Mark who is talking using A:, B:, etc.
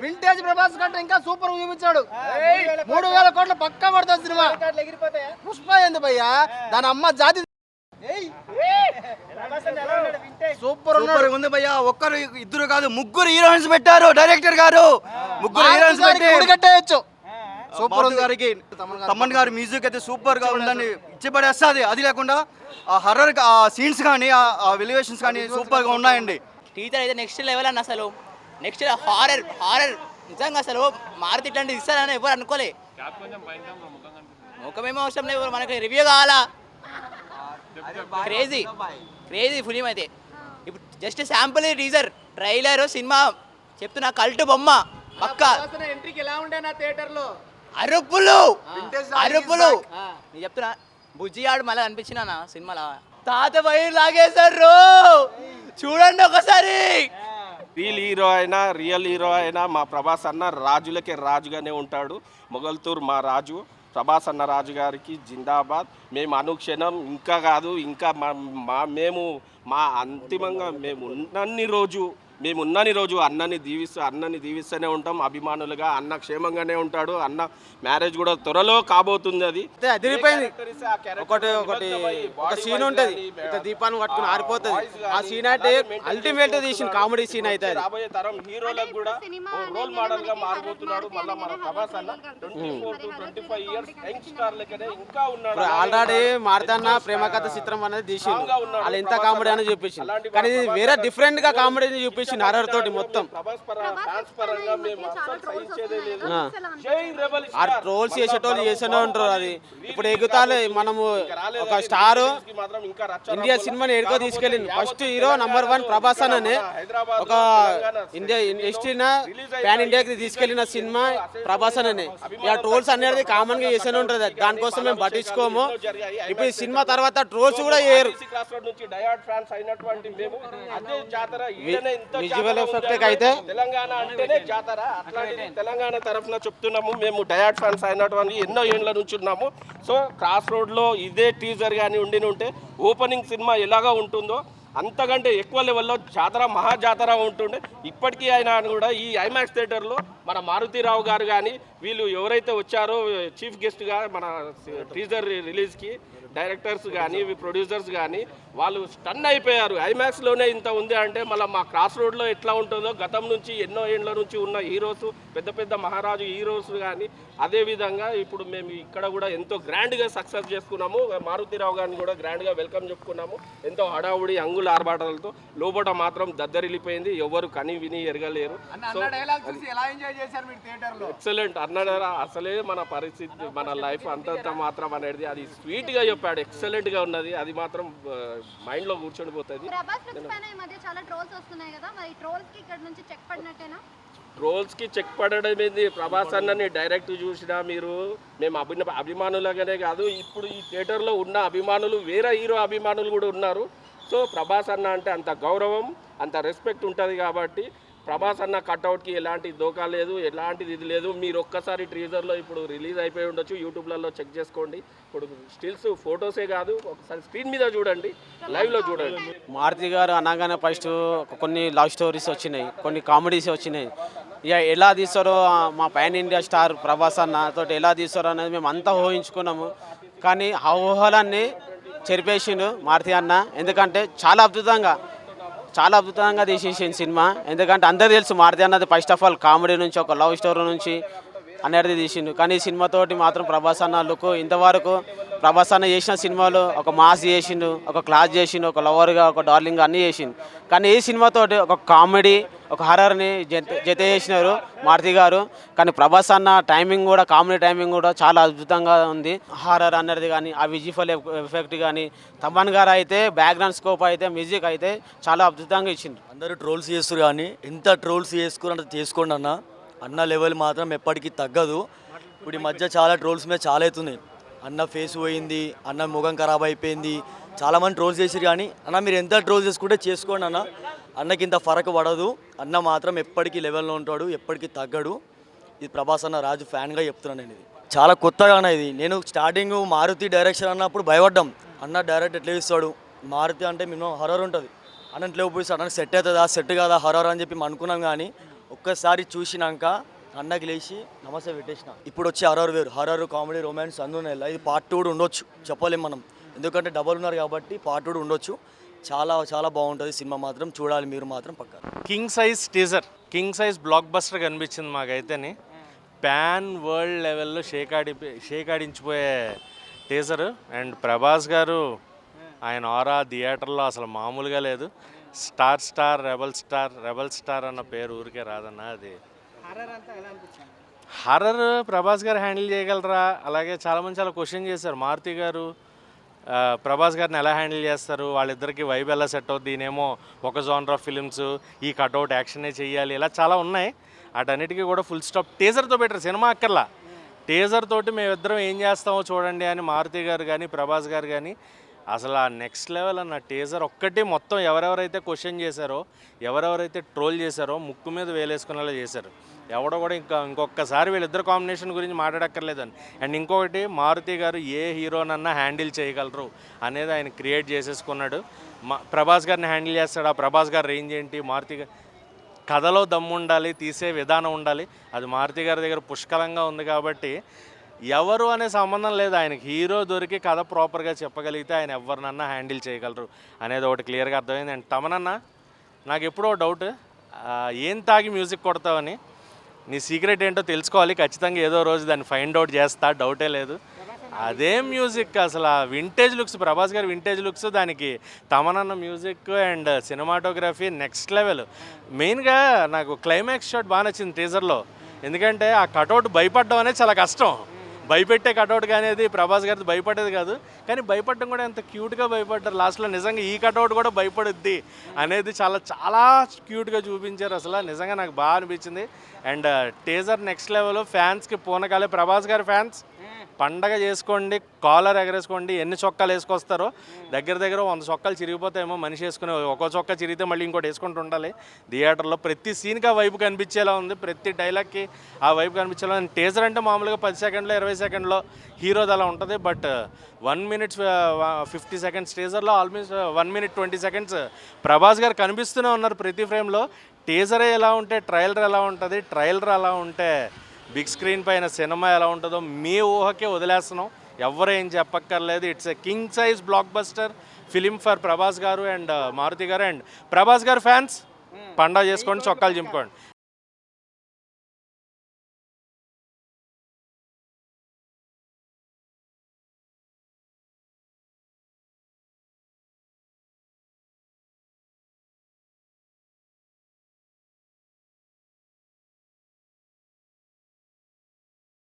A: Vintage Prabhas కంటే ఇంకా super చూపించాడు. 3,000 కోట్ల పక్కా పడుతుంది సినిమా. పుష్ప ఏంది భయ్యా, దాని అమ్మ జాతి సూపర్
B: ఉంది భయ్యా. ఒక్కరు ఇద్దరు కాదు, ముగ్గురు హీరోయిన్స్ పెట్టారు డైరెక్టర్ గారు. ముగ్గురు హీరోయిన్స్
A: కట్టేయచ్చు.
B: సూపర్ గారికి తమన్ గారి మ్యూజిక్ అయితే సూపర్ గా ఉందని ఇచ్చిపడేస్తుంది. అది లేకుండా ఆ హర్రర్ సీన్స్ కానీ ఆ ఎలివేషన్స్ కానీ సూపర్ గా ఉన్నాయండి.
C: టీచర్ అయితే నెక్స్ట్ లెవెల్ అన్న, అసలు నెక్స్ట్ హారర్ నిజంగా అసలు మారుతి ఇట్లాంటి ఇస్తారని ఎవరు అనుకోలే. ముఖమేమో అవసరం లేదు, మనకి రివ్యూ కావాలా. క్రేజీ ఫిలిం అయితే. ఇప్పుడు just sample teaser trailer cinema చెప్తున్నా, కల్ట్ బొమ్మ పక్క.
A: ఎంట్రీకి ఎలా ఉండే నా థియేటర్ లో
C: అరుపులు నేను చెప్తున్నా. బుజ్జి ఆడు మళ్ళీ అనిపించిన నా సినిమాలో తాత వైర్ లాగేశారు, చూడండి ఒకసారి.
D: రియల్ హీరో అయినా మా ప్రభాస్ అన్న రాజులకే రాజుగానే ఉంటాడు. మొగల్తూర్ మా రాజు ప్రభాస్ అన్న రాజు గారికి జిందాబాద్. మేము అనుక్షణం ఇంకా కాదు ఇంకా మేము అంతిమంగా ఉన్నన్ని రోజు అన్నని దీవిస్తూనే ఉంటాం. అభిమానులుగా అన్న క్షేమంగానే ఉంటాడు. అన్న మ్యారేజ్ కూడా త్వరలో కాబోతుంది. అది
A: అదిరిపోయింది. ఒక సీన్ ఉంటుంది, దీపాన్ని పట్టుకుని ఆరిపోతుంది. ఆ సీన్ అంటే అల్టిమేట్ తీసిన కామెడీ సీన్ అయితే
D: రాబోయే తరం హీరోలకు కూడా రోల్ మోడల్ గా మారిపోతున్నాడు. మళ్ళీ మన ప్రభాస్ అన్న 24 to 25 years యంగ్స్టార్ లెక్కనే ఇంకా ఉన్నాడు.
A: ఆల్రెడీ మారుతన్న ప్రేమ కథ చిత్రం అనేది తీసిండు, వాళ్ళు ఎంత కామెడీ అని చూపించింది. కానీ ఇది వేరే డిఫరెంట్ గా కామెడీ చూపించింది హర్రర్ తోటి మొత్తం. ఆ ట్రోల్స్ చేసేటోళ్ళు చేస్తూనే ఉంటారు. అది ఇప్పుడు ఎగుతాలే. మనము ఒక స్టార్ ఇండియా సినిమాని ఎడుకో తీసుకెళ్ళింది. ఫస్ట్ హీరో నంబర్ 1 ప్రభాస్ అనే ఒక ఇండియా ఇండస్ట్రీ ప్యాన్ ఇండియాకి తీసుకెళ్లిన సినిమా ప్రభాస్ అనే. ఇక ట్రోల్స్ అనేది కామన్ గా చేస్తూనే ఉంటుంది, దానికోసం మేము పట్టించుకోము. ఇప్పుడు ఈ సినిమా తర్వాత ట్రోల్స్ కూడా చేయరు. విజువల్ ఎఫెక్ట్ అయితే
D: తెలంగాణ అంటేనే జాతర. అట్లాంటిది తెలంగాణ తరఫున చెప్తున్నాము. మేము డయాడ్ ఫ్యాన్స్ అయినటువంటి ఎన్నో ఏళ్ళ నుంచి ఉన్నాము. సో క్రాస్ రోడ్లో ఇదే టీజర్ కానీ ఉంటే ఓపెనింగ్ సినిమా ఎలాగా ఉంటుందో అంతకంటే ఎక్కువ లెవెల్లో జాతర మహాజాతర ఉంటుండే. ఇప్పటికీ ఆయన కూడా ఈ ఐమాక్స్ థియేటర్లో మన మారుతీరావు గారు కానీ వీళ్ళు ఎవరైతే వచ్చారో చీఫ్ గెస్ట్గా మన టీజర్ రిలీజ్కి డైరెక్టర్స్ కానీ ప్రొడ్యూసర్స్ కానీ వాళ్ళు స్టన్ అయిపోయారు. ఐమాక్స్లోనే ఇంత ఉంది అంటే మళ్ళీ మా క్రాస్ రోడ్లో ఎట్లా ఉంటుందో గతం నుంచి ఎన్నో ఏళ్ళ నుంచి ఉన్న హీరోస్ పెద్ద మహారాజు హీరోస్ కానీ అదేవిధంగా ఇప్పుడు మేము ఇక్కడ కూడా ఎంతో గ్రాండ్గా సక్సెస్ చేసుకున్నాము. మారుతీరావు గారిని కూడా గ్రాండ్గా వెల్కమ్ చెప్పుకున్నాము. ఎంతో హడావుడి అంగుల ఆర్భాటాలతో. లోపల మాత్రం దద్దరిల్లిపోయింది, ఎవరు కని విని ఎరగలేరు. ఎక్సలెంట్ అన్నాడు. అసలే మన పరిస్థితి మన లైఫ్ అంతంత మాత్రం అనేది అది స్వీట్గా చెప్పాడు. ఎక్సలెంట్గా ఉన్నది. అది మాత్రం మైండ్లో కూర్చొని పోతుంది. ట్రోల్స్కి చెక్ పడడం ఏంది? ప్రభాస్ అన్నని డైరెక్ట్ చూసినా మీరు మేము అభిమానులుగానే కాదు, ఇప్పుడు ఈ థియేటర్లో ఉన్న అభిమానులు వేరే హీరో అభిమానులు కూడా ఉన్నారు. సో ప్రభాస్ అన్న అంటే అంత గౌరవం అంత రెస్పెక్ట్ ఉంటుంది కాబట్టి ప్రభాస్ అన్న కట్అవుట్కి ఎలాంటి దోకా లేదు, ఎలాంటిది ఇది లేదు. మీరు ఒక్కసారి ట్రీజర్లో ఇప్పుడు రిలీజ్ అయిపోయి ఉండొచ్చు, యూట్యూబ్లలో చెక్ చేసుకోండి. ఇప్పుడు స్టిల్స్ ఫొటోసే కాదు, ఒకసారి స్క్రీన్ మీద చూడండి, లైవ్లో చూడండి.
A: మారుతి గారు అనగానే ఫస్ట్ కొన్ని లవ్ స్టోరీస్ వచ్చినాయి, కొన్ని కామెడీస్ వచ్చినాయి. ఇక ఎలా తీస్తారో మా పాన్ ఇండియా స్టార్ ప్రభాస్ అన్న తోటి ఎలా తీస్తారో అనేది మేము అంతా ఊహించుకున్నాము. కానీ ఆ ఊహలన్నీ చెరిపేసిండు మారుతి అన్న. ఎందుకంటే చాలా అద్భుతంగా తీసేసింది సినిమా. ఎందుకంటే అందరికీ తెలుసు మారుతి అన్నది ఫస్ట్ ఆఫ్ ఆల్ కామెడీ నుంచి ఒక లవ్ స్టోరీ నుంచి అనేది తీసిండు. కానీ ఈ సినిమాతోటి మాత్రం ప్రభాస్ అన్న లుక్ ఇంతవరకు ప్రభాస్ అన్న చేసిన సినిమాలు ఒక మాస్ చేసిండు, ఒక క్లాస్ చేసిండు, ఒక లవర్గా ఒక డార్లింగ్ అన్నీ చేసిండు. కానీ ఈ సినిమాతోటి ఒక కామెడీ ఒక హర్రర్ని జత చేసినారు మారుతి గారు. కానీ ప్రభాస్ అన్న టైమింగ్ కూడా కామెడీ టైమింగ్ కూడా చాలా అద్భుతంగా ఉంది. హారర్ అన్నది కానీ ఆ విజువల్ ఎఫెక్ట్ కానీ తమన్ గారు అయితే బ్యాక్గ్రౌండ్ స్కోప్ అయితే మ్యూజిక్ అయితే చాలా అద్భుతంగా ఇచ్చింది.
B: అందరూ ట్రోల్స్ చేస్తారు కానీ ఎంత ట్రోల్స్ చేసుకుని చేసుకోండి అన్న లెవెల్ మాత్రం ఎప్పటికీ తగ్గదు. ఇప్పుడు ఈ మధ్య చాలా ట్రోల్స్ మీద చాలా అవుతున్నాయి. అన్న ఫేస్ పోయింది, అన్న ముఖం ఖరాబ్ అయిపోయింది, చాలామంది ట్రోల్స్ చేసారు. కానీ అన్న మీరు ఎంత ట్రోల్స్ చేసుకుంటే చేసుకోండి అన్నకి ఇంత ఫరక్ పడదు. అన్న మాత్రం ఎప్పటికీ లెవెల్లో ఉంటాడు, ఎప్పటికీ తగ్గడు. ఇది ప్రభాస్ అన్న రాజు ఫ్యాన్గా చెప్తున్నాను నేను. ఇది చాలా కొత్తగా ఇది. నేను స్టార్టింగ్ మారుతి డైరెక్షన్ అన్నప్పుడు భయపడ్డాం. అన్న డైరెక్ట్ ఎట్లా ఇస్తాడు, మారుతి అంటే మినిమం హర్రర్ ఉంటుంది, అన్న ఎట్లా ఉపయోగిస్తాడు, అన్న సెట్ అవుతుందా సెట్ కాదా హర్రర్ అని చెప్పి అనుకున్నాం. కానీ ఒక్కసారి చూసినాక అన్నకి లేచి నమస్తే పెట్టేసిన. ఇప్పుడు వచ్చి హర్రర్ వేరు, హర్రర్ కామెడీ రొమాన్స్ అందులో ఇది పార్ట్ 2 కూడా ఉండొచ్చు, చెప్పలేం మనం, ఎందుకంటే డబల్ ఉన్నారు కాబట్టి పార్ట్ 2 కూడా ఉండొచ్చు. చాలా చాలా బాగుంటుంది సినిమా, మాత్రం చూడాలి మీరు మాత్రం పక్కా.
E: King size teaser, king size బ్లాక్ బస్టర్ కనిపించింది మాకైతేని. ప్యాన్ వరల్డ్ లెవెల్లో షేక్ ఆడించిపోయే టీజర్. అండ్ ప్రభాస్ గారు ఆయన ఆరా థియేటర్లో అసలు మామూలుగా లేదు. రెబల్ స్టార్ అన్న పేరు ఊరికే రాదన్న. అది హర్రర్ ప్రభాస్ గారు హ్యాండిల్ చేయగలరా? అలాగే చాలామంది చాలా క్వశ్చన్ చేశారు, మారుతి గారు ప్రభాస్ గారిని ఎలా హ్యాండిల్ చేస్తారు, వాళ్ళిద్దరికి వైబ్ ఎలా సెట్ అవుద్ది, ఈయనేమో ఒక జోనర్ ఆఫ్ ఫిలిమ్స్, ఈ కట్అవుట్ యాక్షనే చెయ్యాలి, ఇలా చాలా ఉన్నాయి. వాటన్నిటికీ కూడా ఫుల్ స్టాప్ టీజర్తో పెట్టారు. సినిమా అక్కర్లా, టీజర్ తోటి మేమిద్దరం ఏం చేస్తామో చూడండి అని మారుతి గారు కానీ ప్రభాస్ గారు కానీ అసలు ఆ నెక్స్ట్ లెవెల్ అన్న టీజర్ ఒక్కటి మొత్తం ఎవరెవరైతే క్వశ్చన్ చేశారో, ఎవరెవరైతే ట్రోల్ చేశారో ముక్కు మీద వేలేసుకునేలా చేశారు. ఎవడో కూడా ఇంకొకసారి వీళ్ళిద్దరు కాంబినేషన్ గురించి మాట్లాడక్కర్లేదని. అండ్ ఇంకొకటి, మారుతి గారు ఏ హీరోనన్నా హ్యాండిల్ చేయగలరు అనేది ఆయన క్రియేట్ చేసేసుకున్నాడు. ప్రభాస్ గారిని హ్యాండిల్ చేస్తాడు. ఆ ప్రభాస్ గారి రేంజ్ ఏంటి, మారుతి గారు కథలో దమ్ము ఉండాలి, తీసే విధానం ఉండాలి, అది మారుతి గారి దగ్గర పుష్కలంగా ఉంది. కాబట్టి ఎవరు అనే సంబంధం లేదు, ఆయనకి హీరో దొరికి కథ ప్రాపర్గా చెప్పగలిగితే ఆయన ఎవరినన్నా హ్యాండిల్ చేయగలరు అనేది ఒకటి క్లియర్గా అర్థమైంది. అండ్ తమనన్నా నాకు ఎప్పుడో డౌట్, ఏం తాగి మ్యూజిక్ కొడతావని, నీ సీక్రెట్ ఏంటో తెలుసుకోవాలి, ఖచ్చితంగా ఏదో రోజు దాన్ని ఫైండ్ అవుట్ చేస్తా, డౌటే లేదు. అదే మ్యూజిక్ అసలు ఆ వింటేజ్ లుక్స్, ప్రభాస్ గారి వింటేజ్ లుక్స్, దానికి తమనన్న music and cinematography next level. మెయిన్గా నాకు క్లైమాక్స్ షాట్ బాగా నచ్చింది టీజర్లో, ఎందుకంటే ఆ కటౌట్ భయపడడం అనేది చాలా కష్టం. భయపెట్టే కటౌట్ కానీ అది ప్రభాస్ గారిది భయపడేది కాదు, కానీ భయపడడం కూడా ఎంత క్యూట్గా భయపడ్డారు లాస్ట్లో. నిజంగా ఈ కటౌట్ కూడా భయపడుద్ది అనేది చాలా చాలా క్యూట్గా చూపించారు. అసలు నిజంగా నాకు బాగా అనిపించింది. And teaser next level. ఫ్యాన్స్కి పూనకాలే, ప్రభాస్ గారి ఫ్యాన్స్ పండగ చేసుకోండి, కాలర్ ఎగరేసుకోండి, ఎన్ని చొక్కాలు వేసుకొస్తారో దగ్గర 100 చొక్కాలు చిరిగిపోతాయేమో మనిషి వేసుకుని. ఒక్కో చొక్కా చిరిగితే మళ్ళీ ఇంకోటి వేసుకుంటూ ఉండాలి. థియేటర్లో ప్రతి సీన్కి ఆ వైపు కనిపించేలా ఉంది, ప్రతి డైలాగ్కి ఆ వైపు కనిపించేలా ఉంది. టీజర్ అంటే మామూలుగా 10 సెకండ్లో 20 సెకండ్లో హీరోది అలా ఉంటుంది, బట్ 1 minute 50 seconds టీజర్లో ఆల్మోస్ట్ 1 minute 20 seconds ప్రభాస్ గారు కనిపిస్తూనే ఉన్నారు ప్రతి ఫ్రేమ్లో. టీజరే ఎలా ఉంటే ట్రైలర్ ఎలా ఉంటుంది, ట్రైలర్ అలా ఉంటే బిగ్ స్క్రీన్ పైన సినిమా ఎలా ఉంటుందో మీ ఊహకే వదిలేస్తున్నాం, ఎవరు ఏం చెప్పక్కర్లేదు. ఇట్స్ ఎ కింగ్ సైజ్ బ్లాక్ బస్టర్ ఫిలిం ఫర్ ప్రభాస్ గారు అండ్ మారుతి గారు. అండ్ ప్రభాస్ గారు ఫ్యాన్స్ పండగ చేసుకోండి, చొక్కాలు చింపుకోండి.